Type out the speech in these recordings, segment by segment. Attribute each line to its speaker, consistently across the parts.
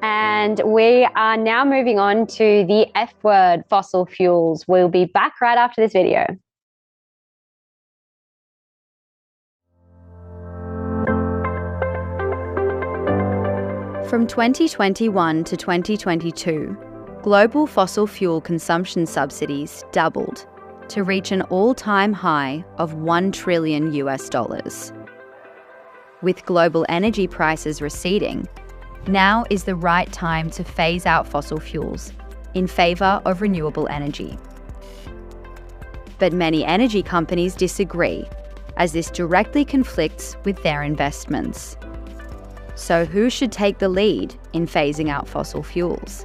Speaker 1: And we are now moving on to the F word, fossil fuels. We'll be back right after this video.
Speaker 2: From 2021 to 2022, global fossil fuel consumption subsidies doubled to reach an all-time high of $1 trillion. With global energy prices receding, now is the right time to phase out fossil fuels in favour of renewable energy. But many energy companies disagree, as this directly conflicts with their investments. So who should take the lead in phasing out fossil fuels?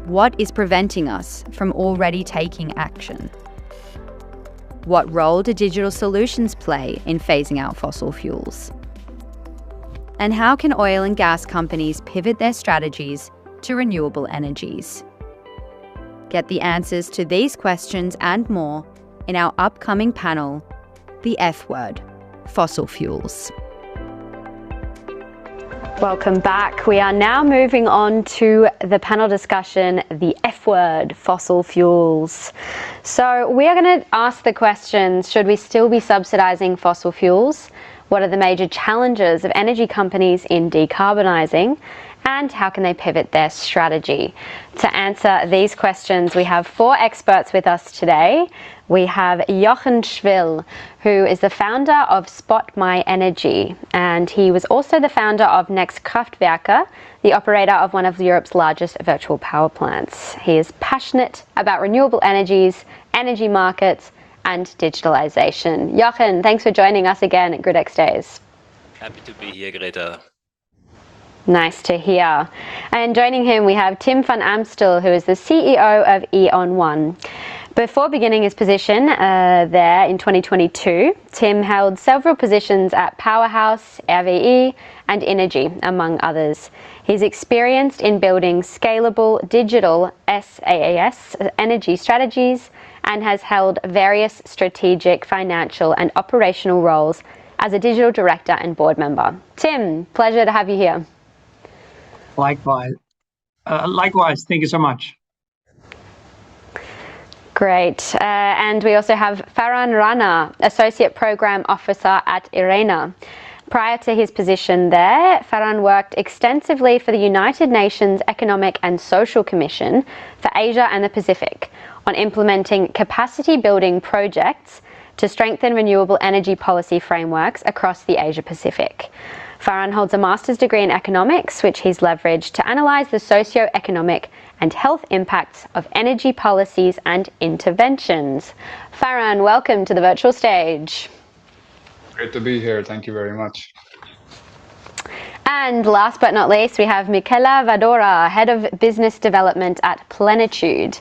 Speaker 2: What is preventing us from already taking action? What role do digital solutions play in phasing out fossil fuels? And how can oil and gas companies pivot their strategies to renewable energies? Get the answers to these questions and more in our upcoming panel, The F Word, Fossil Fuels.
Speaker 1: Welcome back. We are now moving on to the panel discussion, the F word, fossil fuels. So we are going to ask the questions, should we still be subsidizing fossil fuels? What are the major challenges of energy companies in decarbonizing? And how can they pivot their strategy? To answer these questions, we have four experts with us today. We have Jochen Schwill, who is the founder of Spot My Energy, and he was also the founder of Next Kraftwerke, the operator of one of Europe's largest virtual power plants. He is passionate about renewable energies, energy markets, and digitalization. Jochen, thanks for joining us again at gridXdays.
Speaker 3: Happy to be here, Greta.
Speaker 1: Nice to hear. And joining him, we have Tim van Amstel, who is the CEO of E.ON. Before beginning his position there in 2022, Tim held several positions at Powerhouse, RWE, and Energy, among others. He's experienced in building scalable digital SaaS energy strategies and has held various strategic, financial, and operational roles as a digital director and board member. Tim, pleasure to have you here.
Speaker 4: Likewise. Thank you so much.
Speaker 1: Great. And we also have Faran Rana, Associate Program Officer at IRENA. Prior to his position there, Faran worked extensively for the United Nations Economic and Social Commission for Asia and the Pacific on implementing capacity building projects to strengthen renewable energy policy frameworks across the Asia Pacific. Faran holds a master's degree in economics, which he's leveraged to analyse the socio-economic and health impacts of energy policies and interventions. Faran, welcome to the virtual stage.
Speaker 5: Great to be here. Thank you very much.
Speaker 1: And last but not least, we have Michele Vadora, Head of Business Development at Plenitude.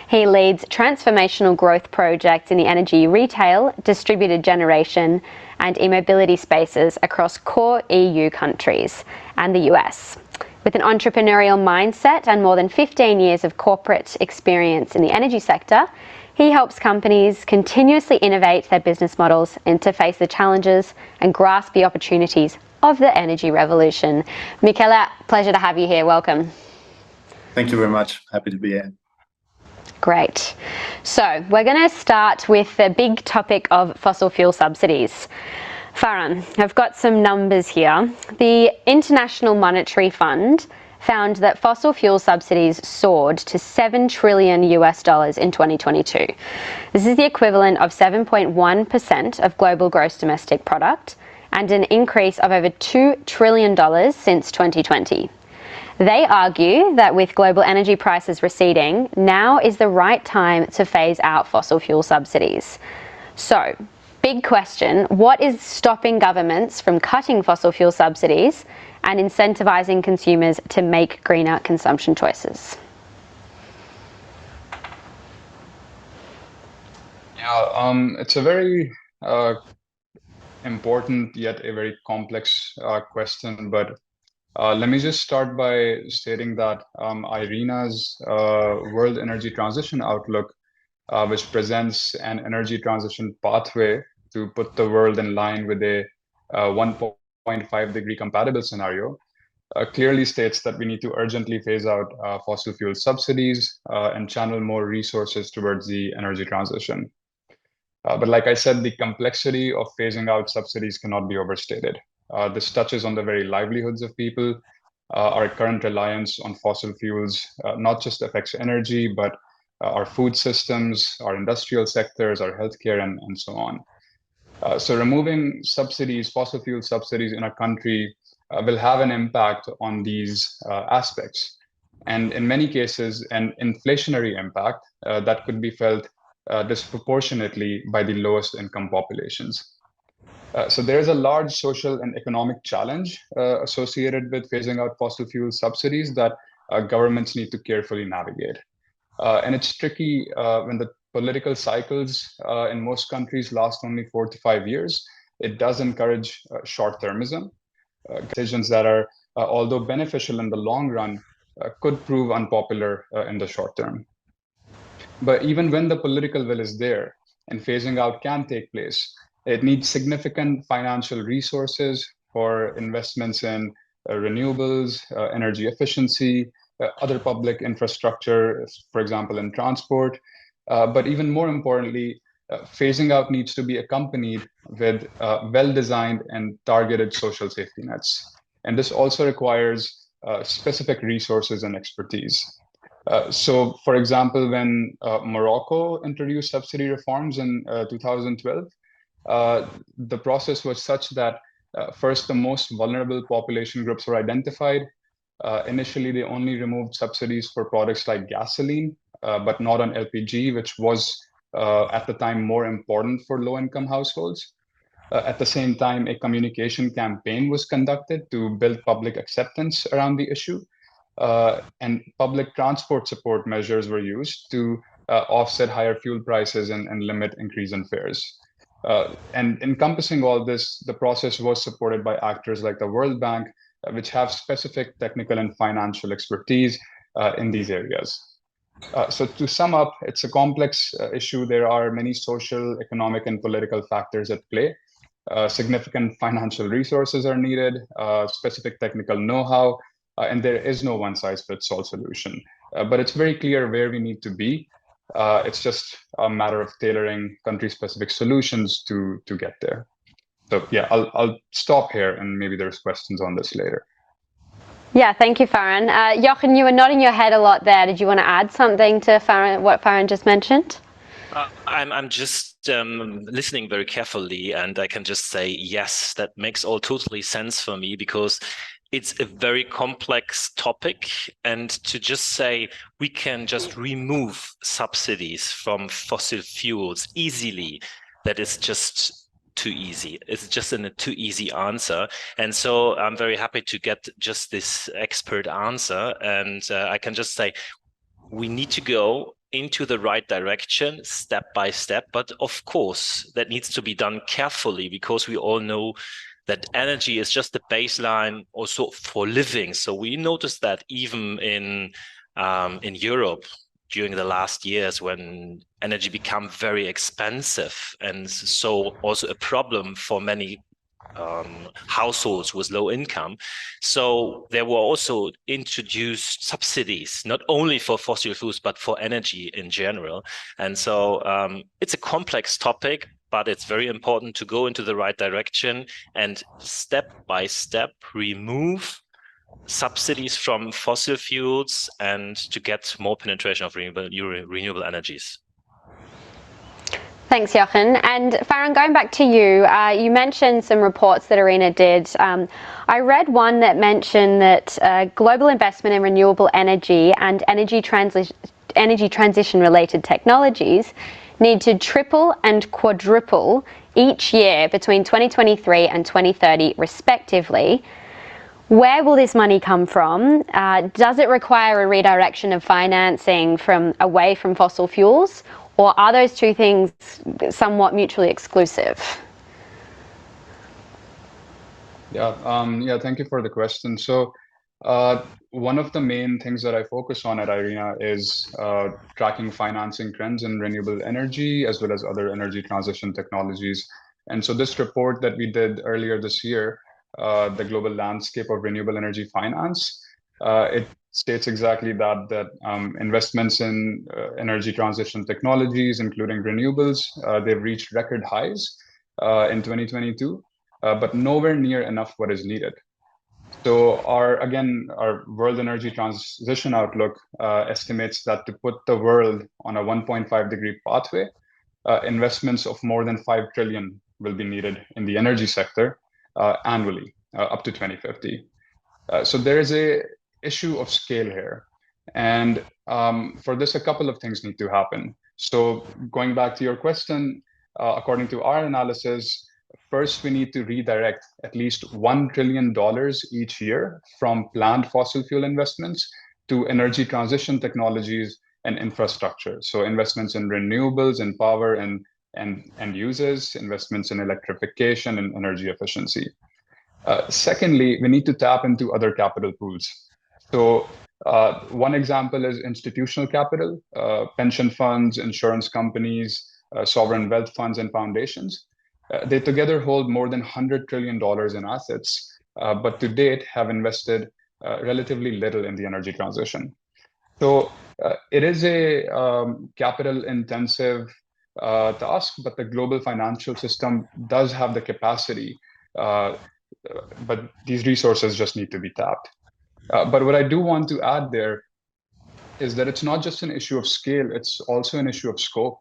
Speaker 1: He leads transformational growth projects in the energy retail, distributed generation, and e-mobility spaces across core EU countries and the US. With an entrepreneurial mindset and more than 15 years of corporate experience in the energy sector, he helps companies continuously innovate their business models and to face the challenges and grasp the opportunities of the energy revolution. Michele, pleasure to have you here. Welcome.
Speaker 6: Thank you very much. Happy to be here.
Speaker 1: Great. So we're going to start with the big topic of fossil fuel subsidies. Faran, I've got some numbers here. The International Monetary Fund found that fossil fuel subsidies soared to $7 trillion in 2022. This is the equivalent of 7.1% of global gross domestic product and an increase of over $2 trillion since 2020. They argue that with global energy prices receding, now is the right time to phase out fossil fuel subsidies. So, big question, what is stopping governments from cutting fossil fuel subsidies and incentivizing consumers to make greener consumption choices?
Speaker 5: Yeah, it's a very important yet a very complex question, but let me just start by stating that IRENA's World Energy Transition Outlook, which presents an energy transition pathway to put the world in line with a 1.5 degree compatible scenario, clearly states that we need to urgently phase out fossil fuel subsidies and channel more resources towards the energy transition. But like I said, the complexity of phasing out subsidies cannot be overstated. This touches on the very livelihoods of people. Our current reliance on fossil fuels not just affects energy, but our food systems, our industrial sectors, our healthcare, and so on. So removing subsidies, fossil fuel subsidies in a country will have an impact on these aspects. And in many cases, an inflationary impact that could be felt disproportionately by the lowest income populations. So there is a large social and economic challenge associated with phasing out fossil fuel subsidies that governments need to carefully navigate. And it's tricky when the political cycles in most countries last only 4 to 5 years. It does encourage short-termism. Decisions that are, although beneficial in the long run, could prove unpopular in the short term. But even when the political will is there and phasing out can take place, it needs significant financial resources for investments in renewables, energy efficiency, other public infrastructure, for example, in transport. But even more importantly, phasing out needs to be accompanied with well-designed and targeted social safety nets. And this also requires specific resources and expertise. So, for example, when Morocco introduced subsidy reforms in 2012, the process was such that first, the most vulnerable population groups were identified. Initially, they only removed subsidies for products like gasoline, but not on LPG, which was at the time more important for low-income households. At the same time, a communication campaign was conducted to build public acceptance around the issue. And public transport support measures were used to offset higher fuel prices and limit increase in fares. And encompassing all this, the process was supported by actors like the World Bank, which have specific technical and financial expertise in these areas. So to sum up, it's a complex issue. There are many social, economic, and political factors at play. Significant financial resources are needed, specific technical know-how, and there is no one-size-fits-all solution. But it's very clear where we need to be. It's just a matter of tailoring country-specific solutions to get there. So yeah, I'll stop here, and maybe there's questions on this later.
Speaker 1: Yeah, thank you, Faran. Jochen, you were nodding your head a lot there. Did you want to add something to Faran, what Faran just mentioned?
Speaker 3: I'm just listening very carefully, and I can just say, yes, that makes all totally sense for me, because it's a very complex topic. And to just say we can just remove subsidies from fossil fuels easily, that is just too easy. It's just a too easy answer. And so I'm very happy to get just this expert answer. And I can just say we need to go into the right direction step by step. But of course, that needs to be done carefully, because we all know that energy is just the baseline also for living. So we noticed that even in Europe during the last years, when energy became very expensive, and so also a problem for many households with low income. So there were also introduced subsidies, not only for fossil fuels, but for energy in general. And so it's a complex topic, but it's very important to go into the right direction and step by step remove subsidies from fossil fuels and to get more penetration of renewable energies.
Speaker 1: Thanks, Jochen. And Faran, going back to you, you mentioned some reports that IRENA did. I read one that mentioned that global investment in renewable energy and energy transition related technologies need to triple and quadruple each year between 2023 and 2030 respectively. Where will this money come from? Does it require a redirection of financing away from fossil fuels, or are those two things somewhat mutually exclusive?
Speaker 5: Yeah, thank you for the question. So one of the main things that I focus on at IRENA is tracking financing trends in renewable energy as well as other energy transition technologies. And so this report that we did earlier this year the global landscape of renewable energy finance. It states exactly that investments in energy transition technologies, including renewables, they've reached record highs in 2022, but nowhere near enough what is needed. So our World Energy Transition Outlook estimates that to put the world on a 1.5-degree pathway, investments of more than 5 trillion will be needed in the energy sector annually up to 2050. So there is a issue of scale here. And for this, a couple of things need to happen. So going back to your question, according to our analysis, first we need to redirect at least $1 trillion each year from planned fossil fuel investments to energy transition technologies and infrastructure. So investments in renewables and power and uses, investments in electrification and energy efficiency. Secondly, we need to tap into other capital pools. So one example is institutional capital, pension funds, insurance companies, sovereign wealth funds, and foundations. They together hold more than $100 trillion in assets, but to date have invested relatively little in the energy transition. So it is a capital-intensive task, but the global financial system does have the capacity, but these resources just need to be tapped. But what I do want to add there is that it's not just an issue of scale, it's also an issue of scope.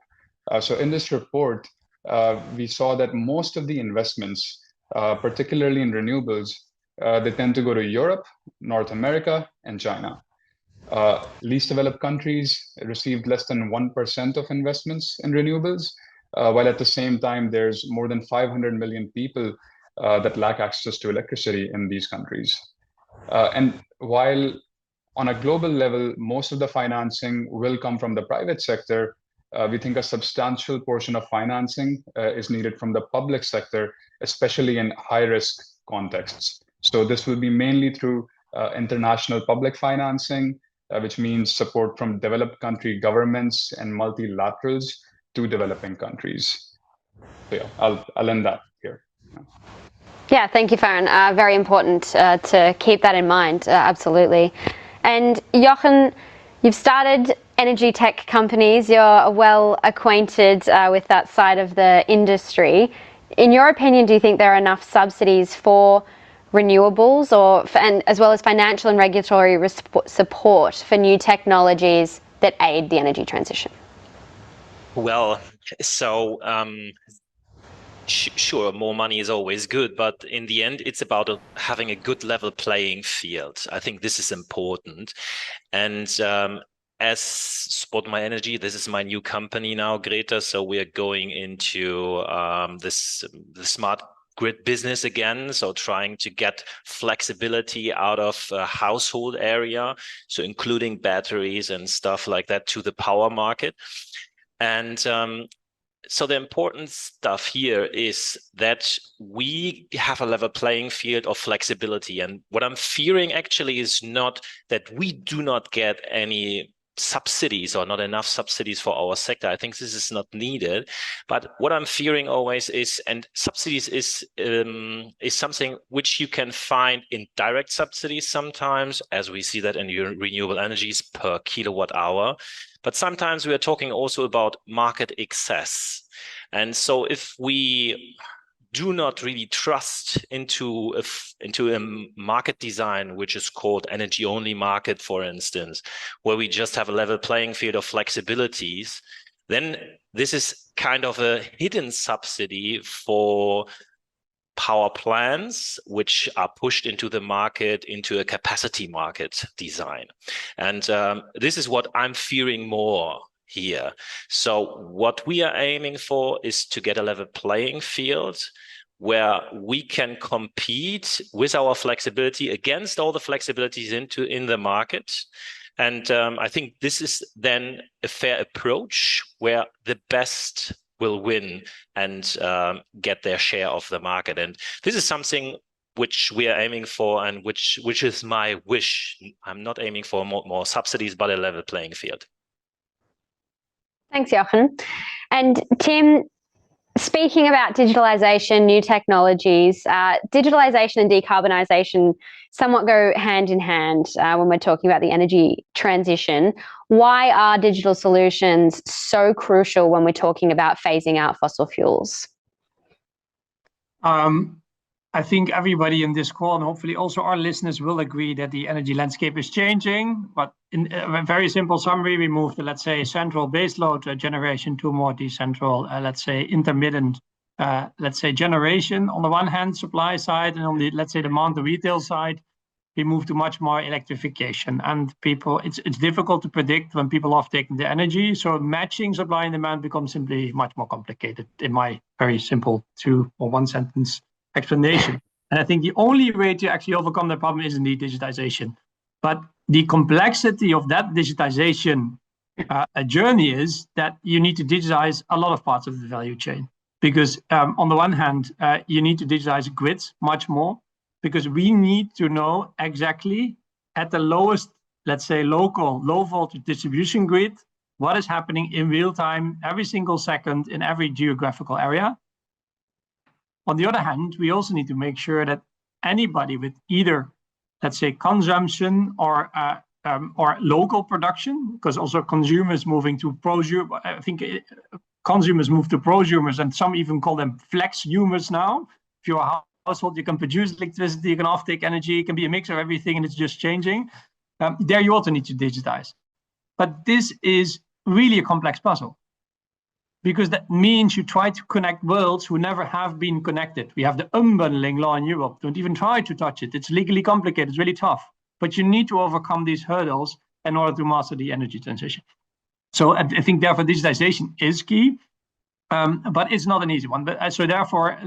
Speaker 5: So in this report, we saw that most of the investments, particularly in renewables, they tend to go to Europe, North America, and China. Least developed countries received less than 1% of investments in renewables, while at the same time, there's more than 500 million people that lack access to electricity in these countries. And while on a global level, most of the financing will come from the private sector, we think a substantial portion of financing is needed from the public sector, especially in high-risk contexts. So this will be mainly through international public financing, which means support from developed country governments and multilaterals to developing countries. So yeah, I'll end that here.
Speaker 1: Yeah, thank you, Faran. Very important to keep that in mind, absolutely. And Jochen, you've started energy tech companies. You're well acquainted with that side of the industry. In your opinion, do you think there are enough subsidies for renewables and as well as financial and regulatory support for new technologies that aid the energy transition?
Speaker 3: Well, so sure, more money is always good, but in the end, it's about having a good level playing field. I think this is important. And as Spot My Energy, this is my new company now, Greta. So we are going into the smart grid business again. So trying to get flexibility out of a household area. So including batteries and stuff like that to the power market. And so the important stuff here is that we have a level playing field of flexibility. And what I'm fearing actually is not that we do not get any subsidies or not enough subsidies for our sector. I think this is not needed. But what I'm fearing always is, and subsidies is something which you can find in direct subsidies sometimes, as we see that in renewable energies per kilowatt hour. But sometimes we are talking also about market access. And so if we do not really trust into a market design, which is called energy-only market, for instance, where we just have a level playing field of flexibilities, then this is kind of a hidden subsidy for power plants, which are pushed into the market, into a capacity market design. And this is what I'm fearing more here. So what we are aiming for is to get a level playing field where we can compete with our flexibility against all the flexibilities in the market. And I think this is then a fair approach where the best will win and get their share of the market. And this is something which we are aiming for and which is my wish. I'm not aiming for more subsidies, but a level playing field.
Speaker 1: Thanks, Jochen. And Tim, Speaking about digitalization, new technologies, digitalization and decarbonisation somewhat go hand in hand when we're talking about the energy transition. Why are digital solutions so crucial when we're talking about phasing out fossil fuels?
Speaker 4: I think everybody in this call, and hopefully also our listeners, will agree that the energy landscape is changing. But in a very simple summary, we moved, let's say, central baseload generation to more decentral, let's say, intermittent, let's say, generation on the one hand, supply side, and on the, let's say, demand, the retail side, we move to much more electrification. And people, it's difficult to predict when people are taking the energy. So matching supply and demand becomes simply much more complicated, in my very simple 2 or 1 sentence explanation. And I think the only way to actually overcome that problem is indeed digitization. But the complexity of that digitization journey is that you need to digitize a lot of parts of the value chain. Because on the one hand, you need to digitize grids much more, because we need to know exactly at the lowest, let's say, local, low voltage distribution grid, what is happening in real time, every single second in every geographical area. On the other hand, we also need to make sure that anybody with either, let's say, consumption or local production, because also consumers moving to prosumers, I think consumers move to prosumers, and some even call them flexumers now. If you're a household, you can produce electricity, you can offtake energy, it can be a mix of everything, and it's just changing. There you also need to digitize. But this is really a complex puzzle, because that means you try to connect worlds who never have been connected. We have the unbundling law in Europe. Don't even try to touch it. It's legally complicated. It's really tough. But you need to overcome these hurdles in order to master the energy transition. So I think, therefore, digitization is key, but it's not an easy one. But so therefore,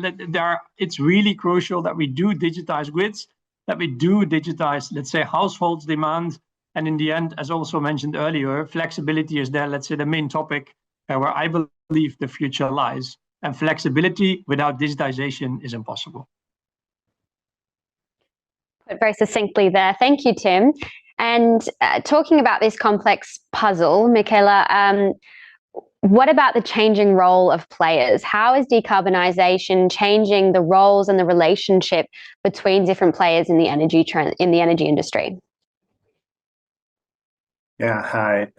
Speaker 4: it's really crucial that we do digitize grids, that we do digitize, let's say, households' demand. And in the end, as also mentioned earlier, flexibility is there, let's say, the main topic where I believe the future lies. And flexibility without digitization is impossible.
Speaker 1: Put very succinctly there. Thank you, Tim. And talking about this complex puzzle, Michele, what about the changing role of players? How is decarbonisation changing the roles and the relationship between different players in the energy industry?
Speaker 6: Yeah, hi.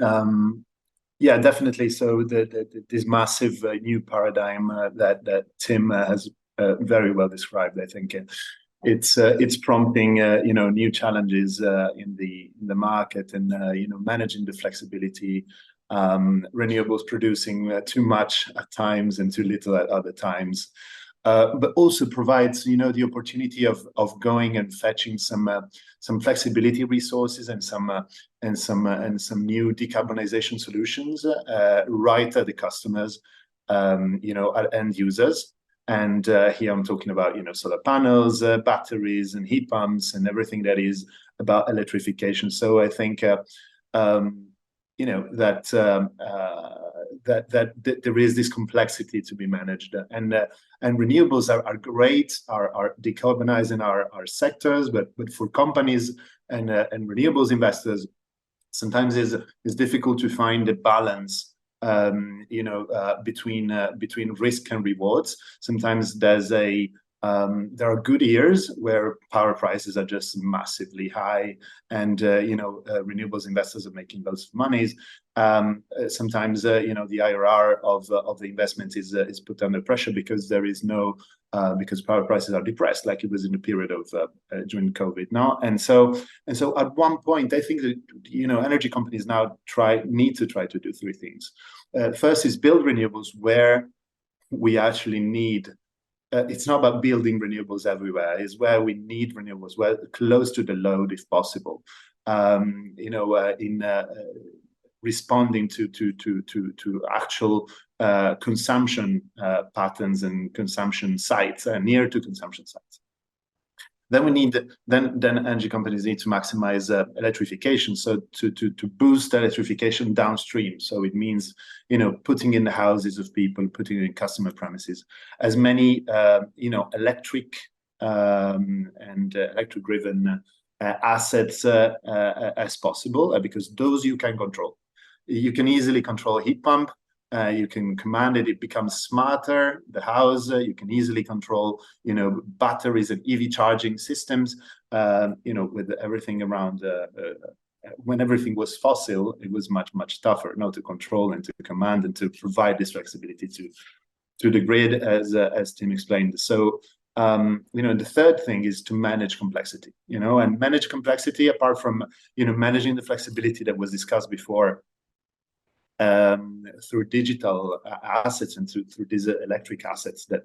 Speaker 6: Yeah, definitely. So this massive new paradigm that Tim has very well described, I think it's prompting new challenges in the market, and managing the flexibility, renewables producing too much at times and too little at other times, but also provides the opportunity of going and fetching some flexibility resources and some new decarbonization solutions right at the customers, at end users. And here I'm talking about solar panels, batteries, and heat pumps, and everything that is about electrification. So I think that there is this complexity to be managed, and renewables are great, are decarbonizing our sectors, but for companies and renewables investors, sometimes it's difficult to find a balance between risk and rewards. Sometimes there are good years where power prices are just massively high, and renewables investors are making lots of monies. Sometimes the IRR of the investment is put under pressure because there is because power prices are depressed, like it was in the period of during COVID now. And so at one point, I think that energy companies now need to try to do three things. First is build renewables where we actually need. It's not about building renewables everywhere. It's where we need renewables, where close to the load if possible. In responding to actual consumption patterns and consumption sites, near to consumption sites. Then energy companies need to maximize electrification, so to boost electrification downstream. So it means putting in the houses of people, putting in customer premises as many electric and electric driven assets as possible, because those you can control. You can easily control a heat pump. You can command it. It becomes smarter. The house, you can easily control, batteries and EV charging systems, with everything around. When everything was fossil, it was much, much tougher now to control and to command and to provide this flexibility to the grid, as Tim explained. So, the third thing is to manage complexity, and manage complexity apart from, managing the flexibility that was discussed before, through digital assets and through these electric assets that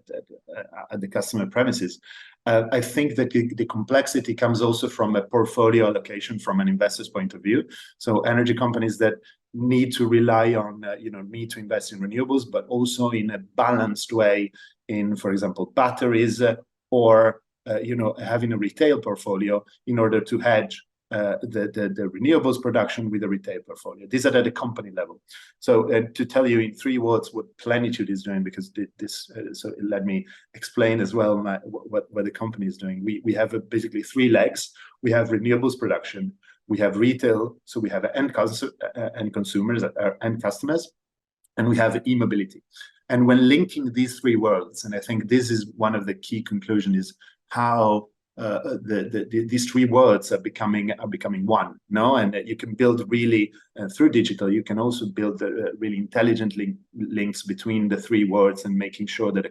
Speaker 6: at the customer premises. I think that the complexity comes also from a portfolio allocation from an investor's point of view. So energy companies that need to rely on, need to invest in renewables, but also in a balanced way in, for example, batteries, or, having a retail portfolio in order to hedge the renewables production with the retail portfolio. These are at the company level. So to tell you in 3 words what Plenitude is doing, because so let me explain as well what the company is doing. We have basically 3 legs. We have renewables production, we have retail, so we have end consumers, end customers, and we have e-mobility. And when linking these 3 worlds, and I think this is one of the key conclusions, is how these 3 worlds are becoming one, no? And you can build really through digital. You can also build really intelligent links between the 3 worlds, and making sure that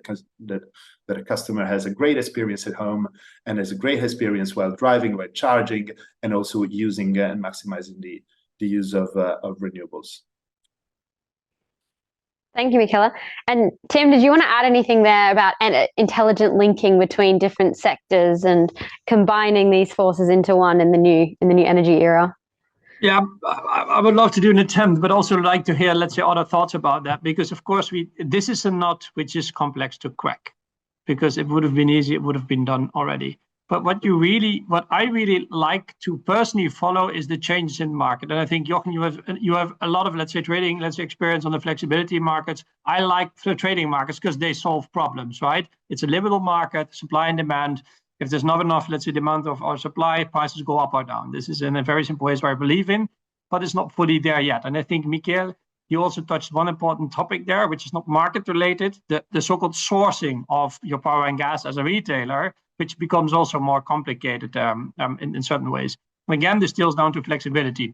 Speaker 6: a customer has a great experience at home and has a great experience while driving, while charging, and also using and maximizing the use of renewables.
Speaker 1: Thank you, Michele. And Tim, did you want to add anything there about intelligent linking between different sectors and combining these forces into one in the new energy era?
Speaker 4: Yeah, I would love to do an attempt, but also like to hear, let's say, other thoughts about that, because of course this is a nut which is complex to crack, because it would have been easy, it would have been done already. But what I really like to personally follow is the changes in the market. And I think, Jochen, you have a lot of, let's say, trading, experience on the flexibility markets. I like the trading markets because they solve problems, right? It's a liberal market, supply and demand. If there's not enough, let's say, demand of our supply, prices go up or down. This is in a very simple way where I believe in, but it's not fully there yet. And I think, Michele, you also touched one important topic there, which is not market related, the so-called sourcing of your power and gas as a retailer, which becomes also more complicated in certain ways. Again, this steals down to flexibility.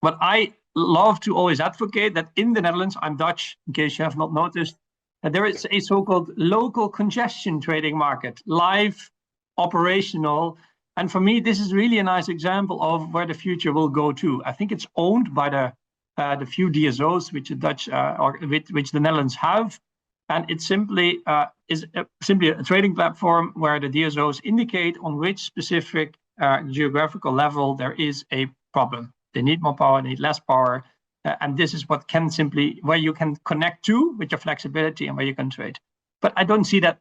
Speaker 4: But I love to always advocate that in the Netherlands, I'm Dutch, in case you have not noticed, that there is a so-called local congestion trading market, live, operational. And for me, this is really a nice example of where the future will go to. I think it's owned by the few DSOs which the Dutch which the Netherlands have. And it simply is simply a trading platform where the DSOs indicate on which specific geographical level there is a problem. They need more power, they need less power. And this is what can simply, where you can connect to with your flexibility and where you can trade. But I don't see that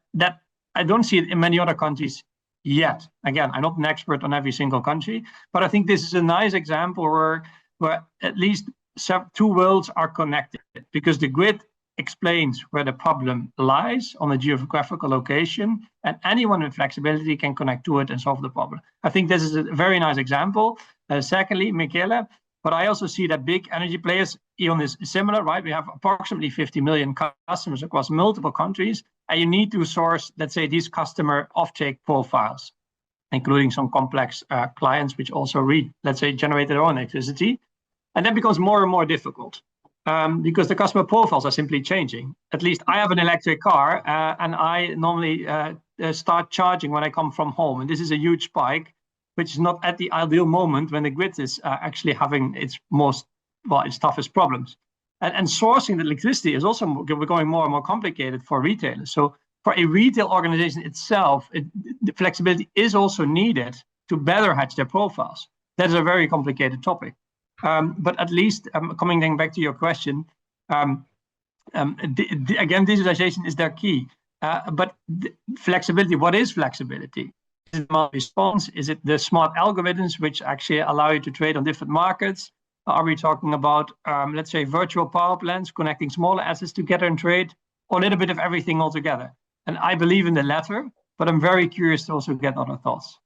Speaker 4: I don't see it in many other countries yet. Again, I'm not an expert on every single country, but I think this is a nice example where at least 2 worlds are connected, because the grid explains where the problem lies on a geographical location, and anyone with flexibility can connect to it and solve the problem. I think this is a very nice example. Secondly, Michele, but I also see that big energy players, E.ON is similar, right? We have approximately 50 million customers across multiple countries, and you need to source, let's say, these customer offtake profiles, including some complex clients which also generate their own electricity. And that becomes more and more difficult. Because the customer profiles are simply changing. At least I have an electric car, and I normally start charging when I come from home. And this is a huge spike, which is not at the ideal moment when the grid is actually having its toughest problems. And sourcing the electricity is also becoming more and more complicated for retailers. So for a retail organization itself, the flexibility is also needed to better hedge their profiles. That is a very complicated topic. But at least, coming then back to your question, again, digitalization is their key. But flexibility, what is flexibility? Is it demand response? Is it the smart algorithms which actually allow you to trade on different markets? Are we talking about, let's say, virtual power plants, connecting smaller assets together and trade, or a little bit of everything altogether? And I believe in the latter, but I'm very curious to also get other thoughts.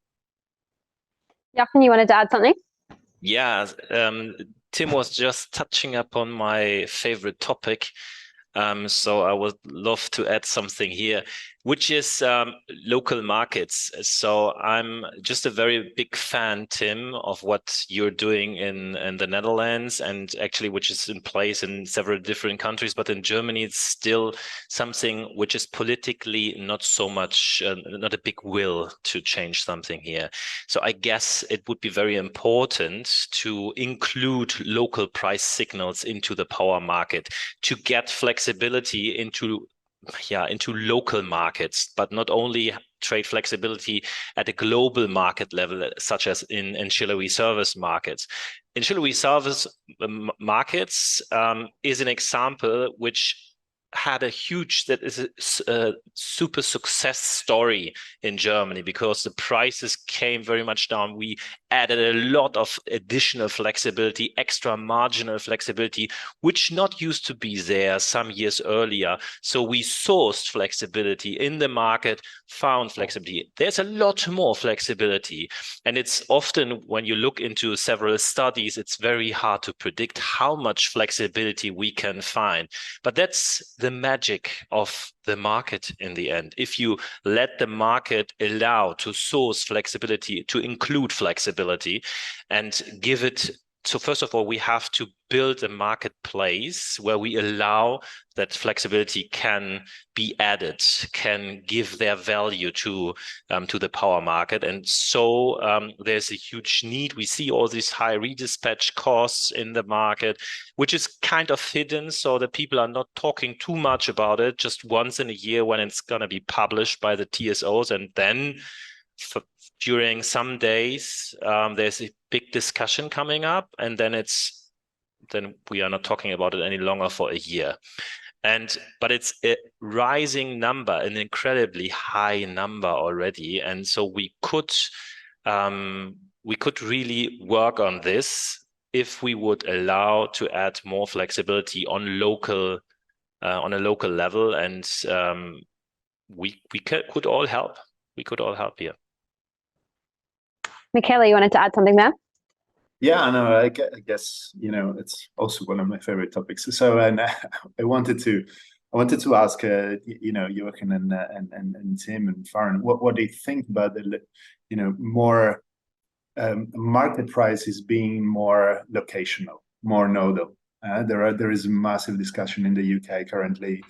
Speaker 1: Jochen, you wanted to add something?
Speaker 3: Yeah, Tim was just touching upon my favorite topic. So I would love to add something here, which is local markets. So I'm just a very big fan, Tim, of what you're doing in the Netherlands, and actually which is in place in several different countries. But in Germany, it's still something which is politically not so much, not a big will to change something here. So I guess it would be very important to include local price signals into the power market to get flexibility into local markets, but not only trade flexibility at a global market level, such as in ancillary service markets. Ancillary service markets is an example which had a huge, that is a super success story in Germany, because the prices came very much down. We added a lot of additional flexibility, extra marginal flexibility, which not used to be there some years earlier. So we sourced flexibility in the market, found flexibility. There's a lot more flexibility. And it's often, when you look into several studies, it's very hard to predict how much flexibility we can find. But that's the magic of the market in the end. If you let the market allow to source flexibility, to include flexibility and give it. So first of all, we have to build a marketplace where we allow that flexibility can be added, can give their value to the power market. And so there's a huge need. We see all these high redispatch costs in the market, which is kind of hidden, so that people are not talking too much about it, just once in a year when it's going to be published by the TSOs. And then during some days, there's a big discussion coming up, and then we are not talking about it any longer for a year. But it's a rising number, an incredibly high number already, and so we could really work on this if we would allow to add more flexibility on a local level, and we could all help. We could all help here.
Speaker 1: Michele, you wanted to add something there?
Speaker 6: Yeah, I know. I guess, it's also one of my favorite topics. So, and I wanted to ask, Jochen and Tim and Faran, what they think about the, more market prices being more locational, more nodal. There is a massive discussion in the UK currently.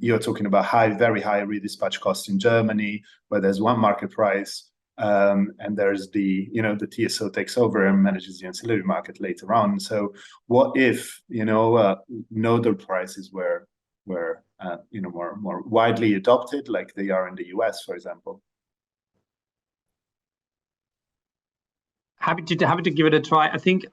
Speaker 6: You're talking about very high redispatch costs in Germany, where there's one market price. And there's the TSO takes over and manages the ancillary market later on. So what if, nodal prices were more widely adopted, like they are in the US, for example?
Speaker 4: Happy to give it a try. I think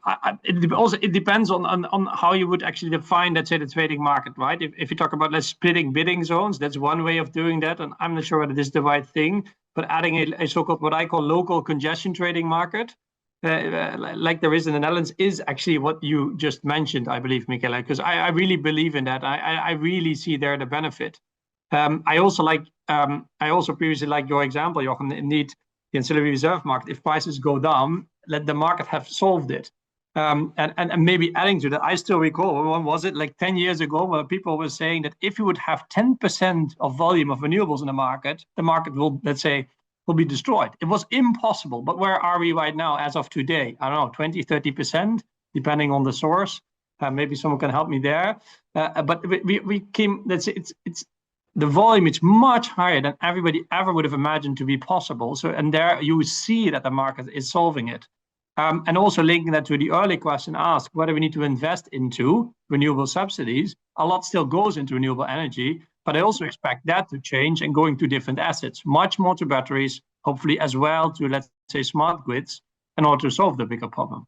Speaker 4: it depends on how you would actually define, let's say, the trading market, right? If you talk about splitting bidding zones, that's one way of doing that, and I'm not sure whether this is the right thing. But adding a so-called, what I call, local congestion trading market, like there is in the Netherlands, is actually what you just mentioned, I believe, Michele, because I really believe in that. I really see there the benefit. I also previously liked your example, Jochen. Indeed, the ancillary reserve market, if prices go down, let the market have solved it. And maybe adding to that, I still recall, when was it, like 10 years ago, where people were saying that if you would have 10% of volume of renewables in the market will, let's say, will be destroyed. It was impossible. But where are we right now as of today? I don't know, 20, 30%, depending on the source. Maybe someone can help me there. But we came, let's say, it's the volume is much higher than everybody ever would have imagined to be possible. So, and there you see that the market is solving it. And also linking that to the early question asked, whether we need to invest into renewable subsidies, a lot still goes into renewable energy, but I also expect that to change and going to different assets, much more to batteries, hopefully as well to, let's say, smart grids, in order to solve the bigger problem.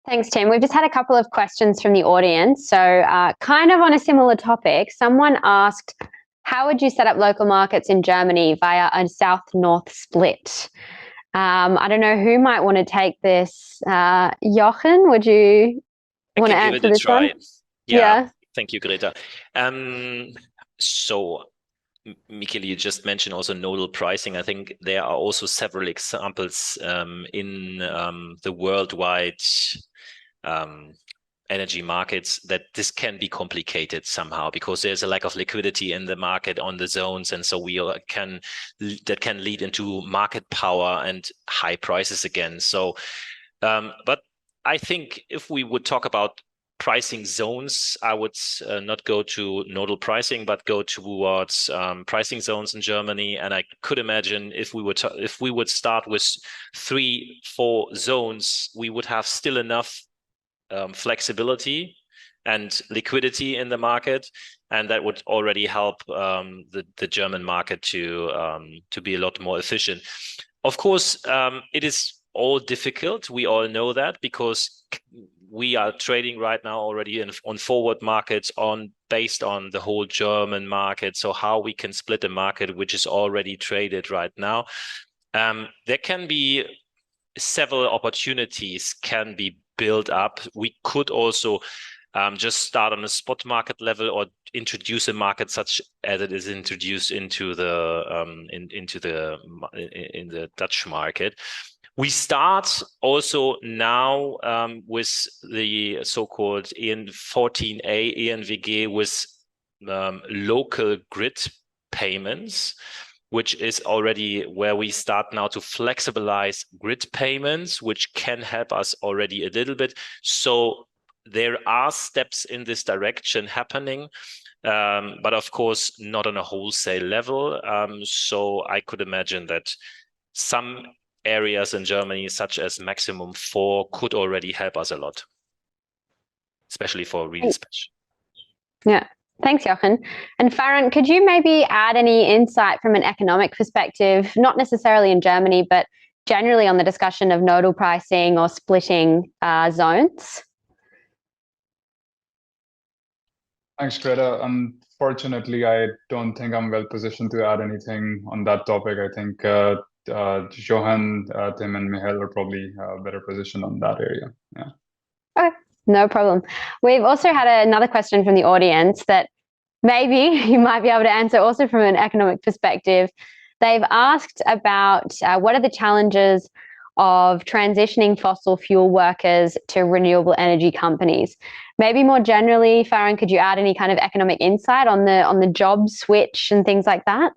Speaker 1: Thanks, Tim. We've just had a couple of questions from the audience. So kind of on a similar topic, someone asked, how would you set up local markets in Germany via a south-north split? I don't know who might want to take this. Jochen, would you want to answer this one?
Speaker 3: Yeah. Thank you, Greta. So, Michele, you just mentioned also nodal pricing. I think there are also several examples in the worldwide energy markets, that this can be complicated somehow because there's a lack of liquidity in the market on the zones, and so that can lead into market power and high prices again. So, but I think if we would talk about pricing zones, I would not go to nodal pricing, but go towards pricing zones in Germany. And I could imagine if we would start with 3-4 zones, we would have still enough flexibility and liquidity in the market, and that would already help the German market to be a lot more efficient. Of course, it is all difficult. We all know that because we are trading right now already on forward markets based on the whole German market. So how we can split a market which is already traded right now. There can be several opportunities can be built up. We could also just start on a spot market level or introduce a market such as it is introduced into the in the Dutch market. We start also now with the so-called EN 14A, ENVG, with local grid payments, which is already where we start now to flexibilize grid payments, which can help us already a little bit. So there are steps in this direction happening, but of course not on a wholesale level. So I could imagine that some areas in Germany, such as maximum 4, could already help us a lot, especially for redispatch.
Speaker 1: Yeah, thanks, Jochen. And Faran, could you maybe add any insight from an economic perspective, not necessarily in Germany, but generally on the discussion of nodal pricing or splitting zones?
Speaker 5: Thanks, Greta. Unfortunately, I don't think I'm well positioned to add anything on that topic. I think Jochen, Tim, and Michele are probably better positioned on that area. Yeah.
Speaker 1: Okay, no problem. We've also had another question from the audience that maybe you might be able to answer also from an economic perspective. They've asked about what are the challenges of transitioning fossil fuel workers to renewable energy companies. Maybe more generally, Faran, could you add any kind of economic insight on the job switch and things like that?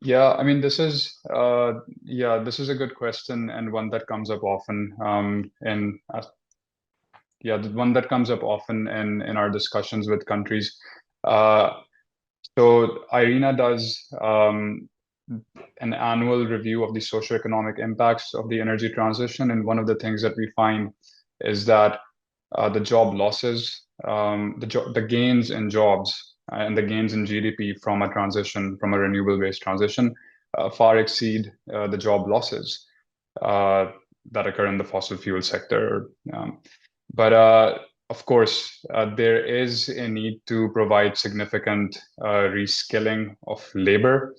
Speaker 5: Yeah, I mean, this is a good question, and one that comes up often in our discussions with countries. So IRENA does an annual review of the socioeconomic impacts of the energy transition, and one of the things that we find is that the job losses, the gains in jobs and the gains in GDP from a renewable-based transition far exceed the job losses that occur in the fossil fuel sector. But of course, there is a need to provide significant reskilling of labor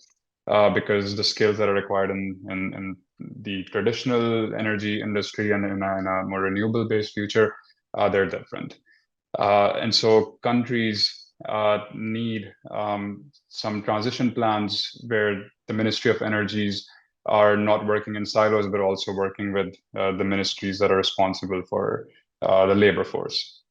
Speaker 5: because the skills that are required in the traditional energy industry and in a more renewable-based future, they're different. And so countries need some transition plans where the Ministry of Energies are not working in silos, but also working with the ministries that are responsible for the labor force.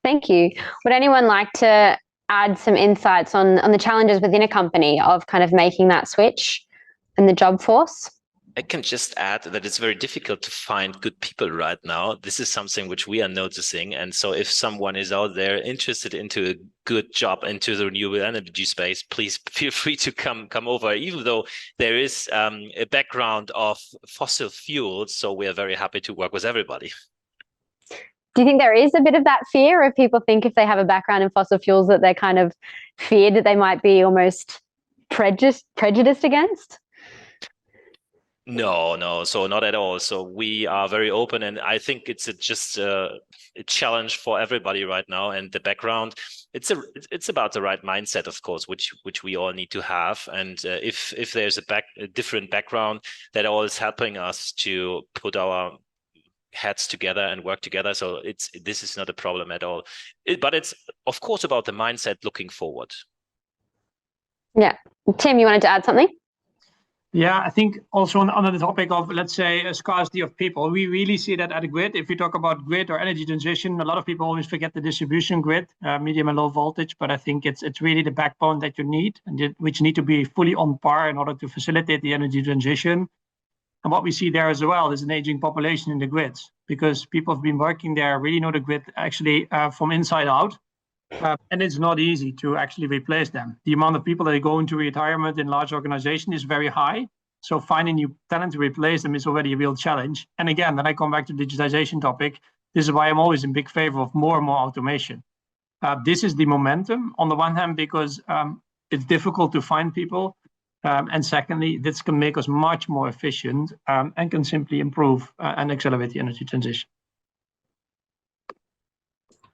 Speaker 1: Thank you. Would anyone like to add some insights on the challenges within a company of kind of making that switch in the job force?
Speaker 3: I can just add that it's very difficult to find good people right now. This is something which we are noticing. And so if someone is out there interested into a good job into the renewable energy space, please feel free to come over, even though there is a background of fossil fuels. So we are very happy to work with everybody.
Speaker 1: Do you think there is a bit of that fear of people think if they have a background in fossil fuels that they're kind of feared that they might be almost prejudiced against?
Speaker 3: No, so not at all. So we are very open, and I think it's just a challenge for everybody right now. And the background, it's about the right mindset, of course, which we all need to have. And if there's a different background, that all is helping us to put our heads together and work together. So this is not a problem at all. But it's of course about the mindset looking forward.
Speaker 1: Yeah, Tim, you wanted to add something?
Speaker 4: Yeah, I think also on the topic of, let's say, a scarcity of people, we really see that at the grid. If we talk about grid or energy transition, a lot of people always forget the distribution grid, medium and low voltage, but I think it's really the backbone that you need, and which need to be fully on par in order to facilitate the energy transition. And what we see there as well is an aging population in the grids, because people have been working there, really know the grid actually from inside out. And it's not easy to actually replace them. The amount of people that go into retirement in large organizations is very high. So finding new talent to replace them is already a real challenge. And again, then I come back to the digitization topic. This is why I'm always in big favor of more and more automation. This is the momentum on the one hand, because it's difficult to find people. And secondly, this can make us much more efficient and can simply improve and accelerate the energy transition.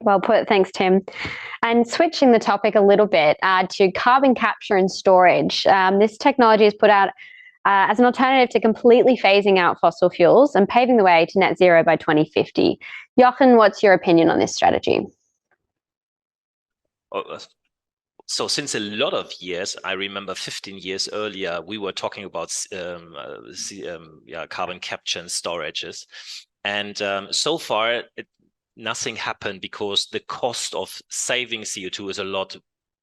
Speaker 1: Well put, thanks, Tim. And switching the topic a little bit to carbon capture and storage. This technology is put out as an alternative to completely phasing out fossil fuels and paving the way to net zero by 2050. Jochen, what's your opinion on this strategy?
Speaker 3: So since a lot of years, I remember 15 years earlier, we were talking about carbon capture and storages. And so far, nothing happened because the cost of saving CO2 is a lot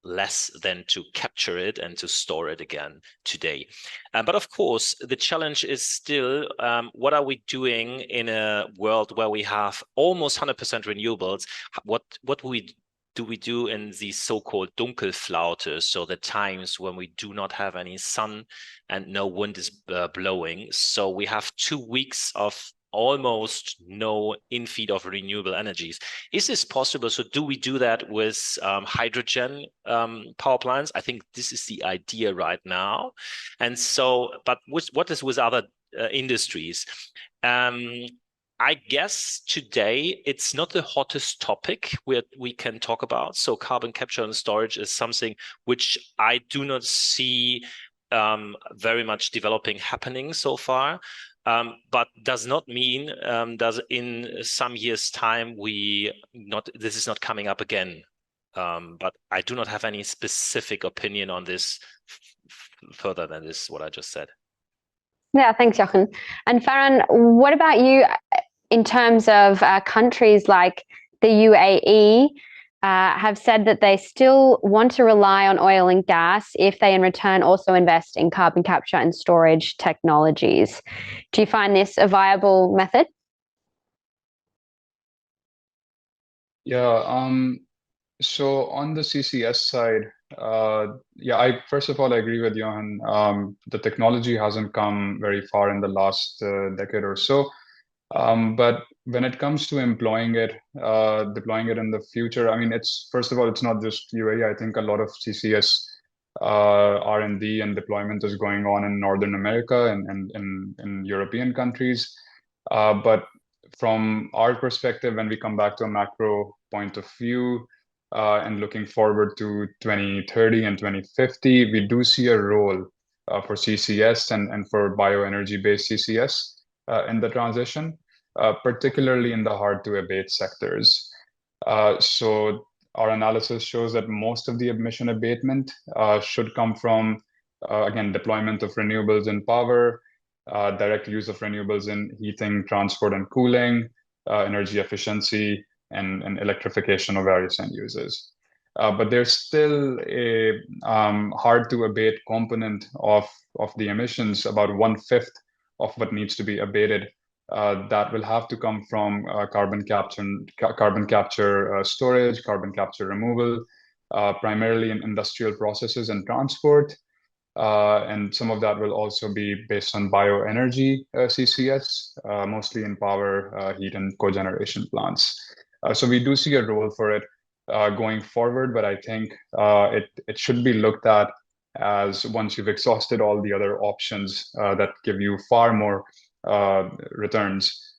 Speaker 3: less than to capture it and to store it again today. But of course, the challenge is still, what are we doing in a world where we have almost 100% renewables? What do we do in these so-called Dunkelflaute, so the times when we do not have any sun and no wind is blowing? So we have 2 weeks of almost no infeed of renewable energies. Is this possible? So do we do that with hydrogen power plants? I think this is the idea right now. And so, but what is with other industries? I guess today it's not the hottest topic we can talk about. So carbon capture and storage is something which I do not see very much developing happening so far. But does not mean that in some years' time this is not coming up again. But I do not have any specific opinion on this further than this, what I just said.
Speaker 1: Yeah, thanks, Jochen. And Faran, what about you in terms of countries like the UAE? Have said that they still want to rely on oil and gas if they in return also invest in carbon capture and storage technologies. Do you find this a viable method?
Speaker 5: Yeah, so on the CCS side, I first of all, I agree with Jochen. The technology hasn't come very far in the last decade or so. But when it comes to employing it, deploying it in the future, I mean, first of all, it's not just UAE. I think a lot of CCS R&D and deployment is going on in Northern America and in European countries. But from our perspective, when we come back to a macro point of view and looking forward to 2030 and 2050, we do see a role for CCS and for bioenergy-based CCS in the transition, particularly in the hard-to-abate sectors. So our analysis shows that most of the emission abatement should come from, again, deployment of renewables in power, direct use of renewables in heating, transport, and cooling, energy efficiency, and electrification of various end uses. But there's still a hard-to-abate component of the emissions, about 1/5 of what needs to be abated, that will have to come from carbon capture storage, carbon capture removal, primarily in industrial processes and transport. And some of that will also be based on bioenergy CCS, mostly in power, heat, and cogeneration plants. So we do see a role for it going forward, but I think it should be looked at as once you've exhausted all the other options that give you far more returns,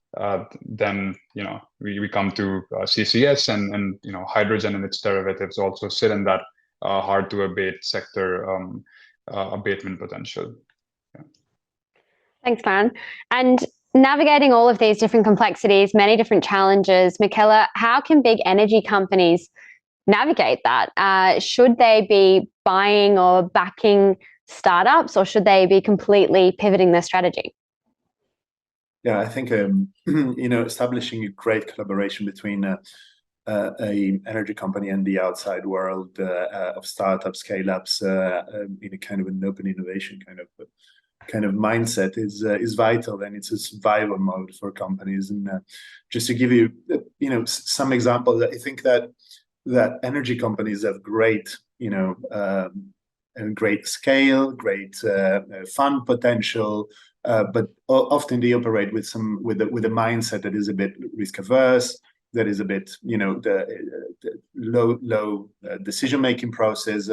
Speaker 5: then we come to CCS and hydrogen and its derivatives also sit in that hard to abate sector abatement potential. Yeah.
Speaker 1: Thanks, Faran. And navigating all of these different complexities, many different challenges, Michele, how can big energy companies navigate that? Should they be buying or backing startups, or should they be completely pivoting their strategy?
Speaker 6: Yeah, I think establishing a great collaboration between a energy company and the outside world of startups, scale-ups in a kind of an open innovation kind of mindset is vital, and it's a survival mode for companies. And just to give you some examples, I think that energy companies have great great scale, great fund potential, but often they operate with a mindset that is a bit risk averse, that is a bit the low decision making process,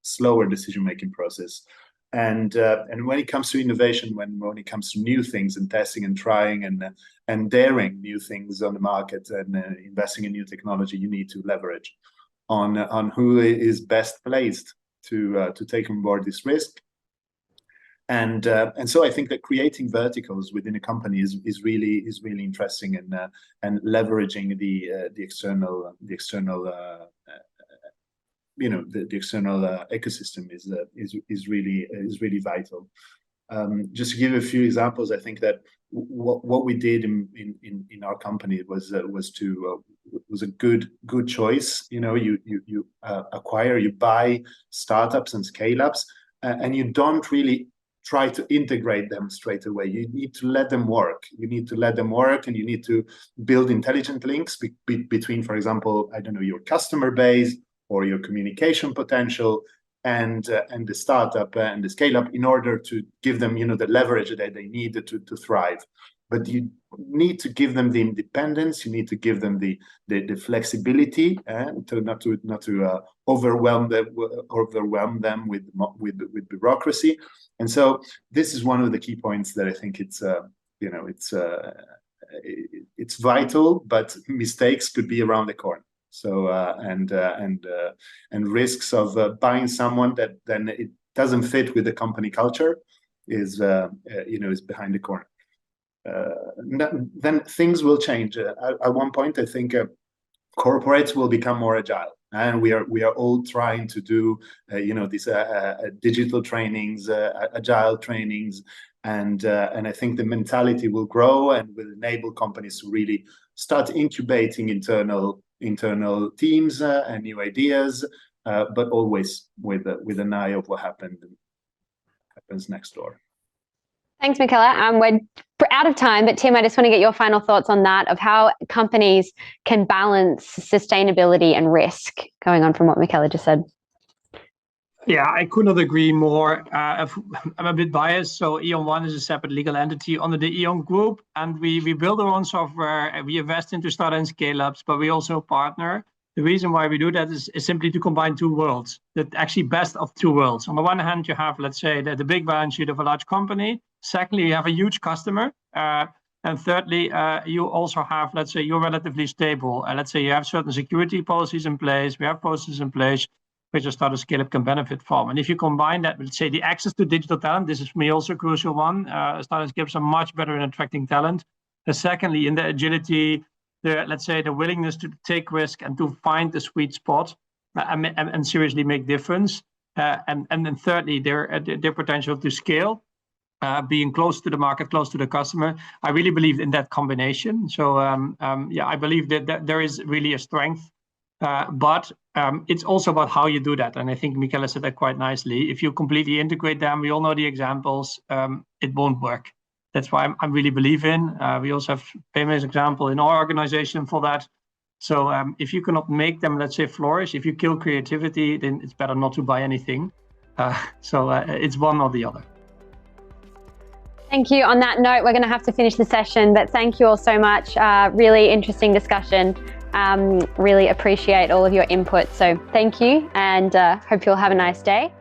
Speaker 6: slower decision making process. And when it comes to innovation, when it comes to new things and testing and trying and daring new things on the market and investing in new technology, you need to leverage on who is best placed to take on board this risk. And so I think that creating verticals within a company is really interesting, and leveraging the external ecosystem is really vital. Just to give a few examples, I think that what we did in our company was a good choice. You acquire, you buy startups and scale-ups, and you don't really try to integrate them straight away. You need to let them work. And you need to build intelligent links between, for example, I don't know, your customer base or your communication potential and the startup and the scale-up, in order to give them the leverage that they need to thrive. But you need to give them the independence. You need to give them the flexibility, to not to overwhelm them with bureaucracy. And so this is one of the key points that I think it's vital, but mistakes could be around the corner. So and risks of buying someone that then it doesn't fit with the company culture is behind the corner. Then things will change. At one point, I think corporates will become more agile, and we are all trying to do these digital trainings, agile trainings, and I think the mentality will grow and will enable companies to really start incubating internal teams and new ideas, but always with an eye of what happens next door.
Speaker 1: Thanks, Michele. We're out of time, but Tim, I just want to get your final thoughts on that, of how companies can balance sustainability and risk, going on from what Michele just said.
Speaker 4: Yeah, I could not agree more. I'm a bit biased. So E.ON is a separate legal entity under the E.ON group, and we build our own software, and we invest into startup and scale-ups, but we also partner. The reason why we do that is simply to combine two worlds, that actually best of two worlds. On the one hand, you have, let's say, the big balance sheet of a large company. Secondly, you have a huge customer. And thirdly, you also have, let's say, you're relatively stable. Let's say you have certain security policies in place. We have processes in place which a startup scale-up can benefit from. And if you combine that with, say, the access to digital talent, this is for me also a crucial one. Startup scale-ups are much better in attracting talent. Secondly, in the agility, let's say the willingness to take risk and to find the sweet spot and seriously make difference. And then thirdly, their potential to scale, being close to the market, close to the customer. I really believe in that combination. So I believe that there is really a strength, but it's also about how you do that. And I think Michele said that quite nicely. If you completely integrate them, we all know the examples, it won't work. That's why I really believe in. We also have famous example in our organization for that. So if you cannot make them, let's say, flourish, if you kill creativity, then it's better not to buy anything. So it's one or the other.
Speaker 1: Thank you. On that note, we're going to have to finish the session, but thank you all so much. Really interesting discussion. Really appreciate all of your input. So thank you, and hope you'll have a nice day.